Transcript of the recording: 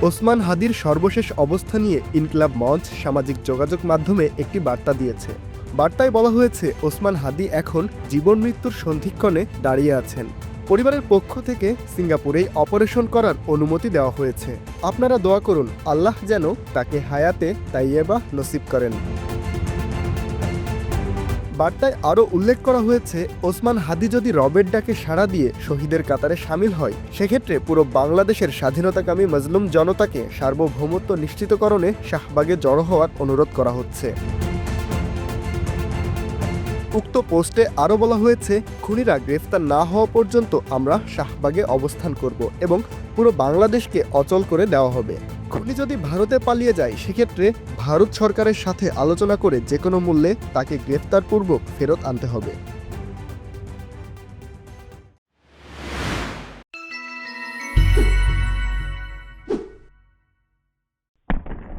ওসমান হাদির সর্বশেষ অবস্থা নিয়ে ইনকিলাব মঞ্চ সামাজিক যোগাযোগ মাধ্যমে একটি বার্তা দিয়েছে। বার্তায় বলা হয়েছে, ওসমান হাদি এখন জীবন মৃত্যুর সন্ধিক্ষণে দাঁড়িয়ে আছেন। পরিবারের পক্ষ থেকে সিঙ্গাপুরেই অপারেশন করার অনুমতি দেওয়া হয়েছে। আপনারা দোয়া করুন আল্লাহ যেন তাকে হায়াতে তাইয়েবা নসিব করেন। বার্তায় আরও উল্লেখ করা হয়েছে, ওসমান হাদি যদি রবের ডাকে সাড়া দিয়ে শহীদের কাতারে সামিল হয়, সেক্ষেত্রে পুরো বাংলাদেশের স্বাধীনতাকামী মজলুম জনতাকে সার্বভৌমত্ব নিশ্চিতকরণে শাহবাগে জড়ো হওয়ার অনুরোধ করা হচ্ছে। উক্ত পোস্টে আরও বলা হয়েছে, খুনিরা গ্রেফতার না হওয়া পর্যন্ত আমরা শাহবাগে অবস্থান করব এবং পুরো বাংলাদেশকে অচল করে দেওয়া হবে। খুনি যদি ভারতে পালিয়ে যায়, সেক্ষেত্রে ভারত সরকারের সাথে আলোচনা করে যে কোনো মূল্যে তাকে গ্রেফতারপূর্বক ফেরত আনতে হবে।